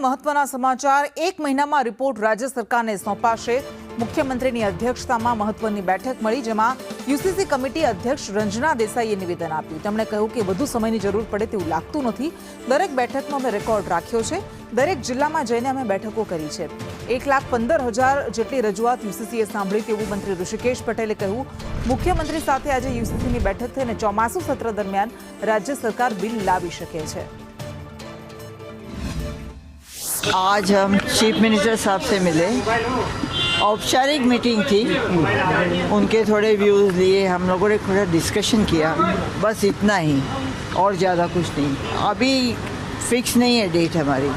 મહત્વના સમાચાર। 1 મહિનામાં રિપોર્ટ રાજ્ય સરકારને સોંપાશે। મુખ્યમંત્રીની અધ્યક્ષતામાં મહત્વની બેઠક મળી, જેમાં યુસીસી કમિટી અધ્યક્ષ રંजना દેસાઈએ નિવેદન આપ્યું। તેમણે કહ્યું કે વધુ સમયની જરૂર પડે તેવું લાગતું નથી। દરેક બેઠકનો અમે રેકોર્ડ રાખ્યો છે। દરેક જિલ્લામાં જઈને અમે બેઠકો કરી છે। 1,15,000 જેટલી રજૂઆત યુસીસીએ સાંભળી તેવું મંત્રી ઋષિકેશ પટેલે કહ્યું। મુખ્યમંત્રી સાથે આજે યુસીસીની બેઠક થઈને ચોમાસુ સત્ર દરમિયાન રાજ્ય સરકાર બિલ લાવી શકે છે। आज हम चीफ मिनिस्टर साहब से मिले। औपचारिक मीटिंग थी, उनके थोड़े व्यूज़ लिए, हम लोगों ने थोड़ा डिस्कशन किया, बस इतना ही और ज़्यादा कुछ नहीं। अभी फिक्स नहीं है डेट हमारी,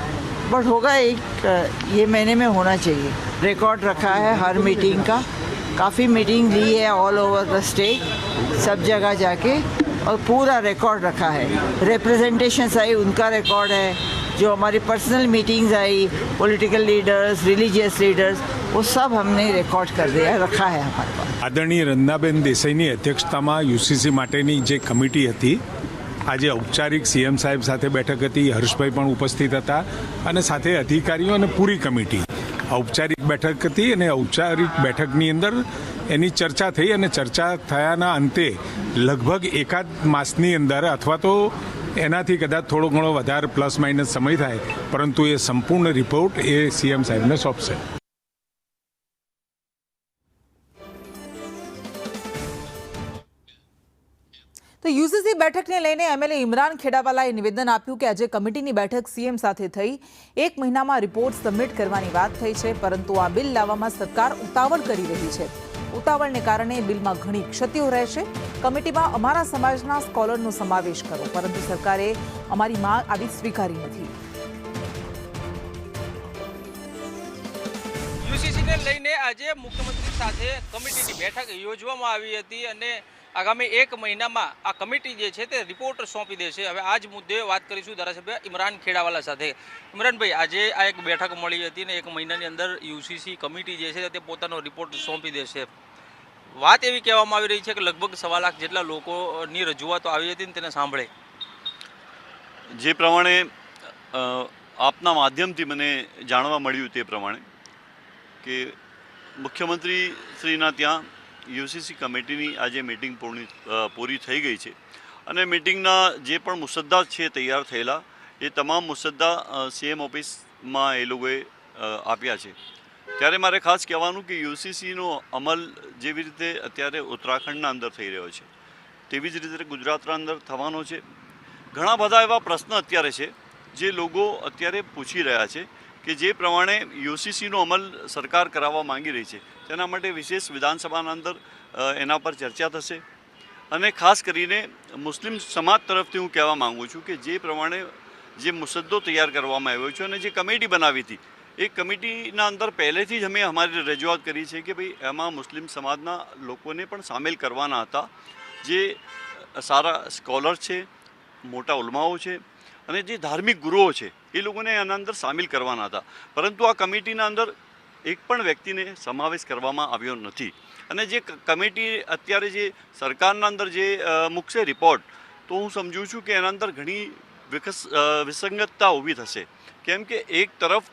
बट होगा ये महीने में होना चाहिए। रिकॉर्ड रखा है हर मीटिंग का, काफ़ी मीटिंग ली है ऑल ओवर द स्टेट, सब जगह जाके, और पूरा रिकॉर्ड रखा है। रिप्रेजेंटेशंस आई, उनका रिकॉर्ड है। जो हमारी पर्सनल मीटिंग्स आई, पॉलिटिकल लीडर्स, रिलीजियस लीडर्स, वो सब हमने रिकॉर्ड कर दिया, रखा है हमारे पास। आदरणीय रंजनाबेन देसाईनी अध्यक्षताમાં યુસીસી માટેની જે કમિટી હતી, આજે ઔપચારિક સીએમ સાહેબ સાથે બેઠક હતી, હર્ષભાઈ પણ ઉપસ્થિત હતા અને સાથે અધિકારીઓ અને પૂરી કમિટી। ઔપચારિક બેઠક હતી અને ઔપચારિક બેઠકની અંદર એની ચર્ચા થઈ અને ચર્ચા થયાના અંતે લગભગ એકાદ માસની અંદર અથવા તો એનાથી કદાચ થોડો ઘણો વધારે પ્લસ માઇનસ સમય થાય, પરંતુ એ સંપૂર્ણ રિપોર્ટ એ સીએમ સાહેબને સોંપશે। તો યુસીસી બેઠકને લઈને એમએલએ ઇમરાન ખેડાવાલાએ નિવેદન આપ્યું કે આજે કમિટીની બેઠક સીએમ સાથે થઈ। 1 મહિનામાં રિપોર્ટ સબમિટ કરવાની વાત થઈ છે, પરંતુ આ બિલ લાવવામાં સરકાર ઉતાવળ કરી રહી છે। ઉતાવળને કારણે બિલમાં ઘણી ક્ષતિઓ રહેશે। કમિટીમાં અમારા સમાજના સ્કોલરનો સમાવેશ કરો, પરંતુ સરકારે અમારી માંગ આવી સ્વીકારી નથી। યુસીસીને લઈને આજે મુખ્યમંત્રી સાથે કમિટીની બેઠક યોજવામાં આવી હતી અને આગામી 1 મહિનામાં આ કમિટી જે છે તે રિપોર્ટ સોંપી દેશે। હવે આ જ મુદ્દે વાત કરીશું ધારાસભ્ય ઇમરાન ખેડાવાલા સાથે। ઇમરાનભાઈ, આજે આ એક બેઠક મળી હતી ને 1 મહિનાની અંદર યુસીસી કમિટી જે છે તે પોતાનો રિપોર્ટ સોંપી દેશે। વાત એવી કહેવામાં આવી રહી છે કે લગભગ 1.25 લાખ જેટલા લોકોની રજૂઆતો આવી હતી ને તેને સાંભળે જે પ્રમાણે આપના માધ્યમથી મને જાણવા મળ્યું તે પ્રમાણે કે મુખ્યમંત્રી શ્રીના ત્યાં યુસીસી કમિટીની આજે મિટિંગ પૂરી થઈ ગઈ છે અને મિટિંગના જે પણ મુસદ્દા છે તૈયાર થયેલા એ તમામ મુસદ્દા સીએમ ઓફિસમાં એ લોકોએ આપ્યા છે। ત્યારે મારે ખાસ કહેવાનું કે યુસીસીનો અમલ જેવી રીતે અત્યારે ઉત્તરાખંડના અંદર થઈ રહ્યો છે તેવી જ રીતે ગુજરાતના અંદર થવાનો છે। ઘણા બધા એવા પ્રશ્ન અત્યારે છે જે લોકો અત્યારે પૂછી રહ્યા છે કે જે પ્રમાણે યુસીસીનો અમલ સરકાર કરાવવા માંગી રહી છે, તેના માટે વિશેષ વિધાનસભાના અંદર એના પર ચર્ચા થશે। અને ખાસ કરીને મુસ્લિમ સમાજ તરફથી હું કહેવા માગું છું કે જે પ્રમાણે જે મુસદ્દો તૈયાર કરવામાં આવ્યો છે અને જે કમિટી બનાવી હતી એ કમિટીના અંદર પહેલેથી જ અમે અમારી રજૂઆત કરી છે કે ભાઈ એમાં મુસ્લિમ સમાજના લોકોને પણ સામેલ કરવાના હતા, જે સારા સ્કોલર છે, મોટા ઉલમાઓ છે અને જે ધાર્મિક ગુરુઓ છે એ લોકોને એના અંદર સામેલ કરવાના હતા, પરંતુ આ કમિટીના અંદર એક પણ વ્યક્તિને સમાવેશ કરવામાં આવ્યો નથી। અને જે કમિટી અત્યારે જે સરકારના અંદર જે મૂકશે રિપોર્ટ, તો હું સમજું છું કે એના અંદર ઘણી વિસંગતતા ઊભી થશે। કેમ કે એક તરફ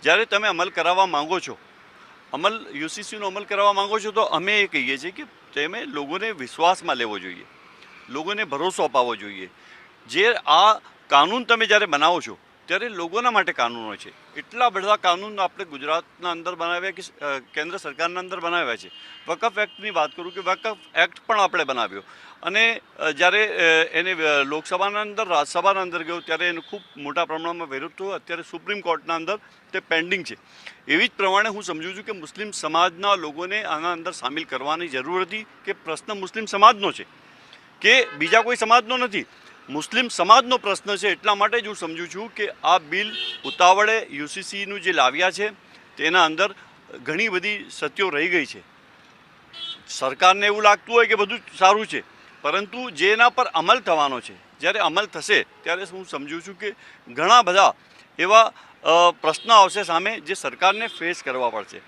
જ્યારે તમે અમલ કરાવવા માંગો છો, યુસીસીનો અમલ કરાવવા માંગો છો, તો અમે એ કહીએ છીએ કે તમે લોકોને વિશ્વાસમાં લેવો જોઈએ, લોકોને ભરોસો અપાવવો જોઈએ। જે આ કાનૂન તમે જ્યારે બનાવો છો ત્યારે લોકોના માટે કાનૂનો છે। એટલા બધા કાનૂન આપણે ગુજરાતના અંદર બનાવ્યા કે કેન્દ્ર સરકારના અંદર બનાવ્યા છે। વકફ એક્ટની વાત કરું કે વકફ એક્ટ પણ આપણે બનાવ્યો અને જ્યારે એને લોકસભાના અંદર રાજ્યસભાના અંદર ગયો ત્યારે એનો ખૂબ મોટા પ્રમાણમાં વિરોધ થયો। અત્યારે સુપ્રીમ કોર્ટના અંદર તે પેન્ડિંગ છે। એવી જ પ્રમાણે હું સમજું છું કે મુસ્લિમ સમાજના લોકોને આના અંદર સામેલ કરવાની જરૂર હતી કે પ્રશ્ન મુસ્લિમ સમાજનો છે કે બીજા કોઈ સમાજનો નથી, મુસ્લિમ સમાજનો પ્રશ્ન છે। એટલા માટે જ હું સમજું છું કે આ બિલ ઉતાવળે યુસીસીનું જે લાવ્યા છે તેના અંદર ઘણી બધી ક્ષતિઓ રહી ગઈ છે। સરકારને એવું લાગતું હોય કે બધું સારું છે, પરંતુ જેના પર અમલ થવાનો છે, જ્યારે અમલ થશે ત્યારે હું સમજું છું કે ઘણા બધા એવા પ્રશ્ન આવશે સામે જે સરકારને ફેસ કરવા પડશે।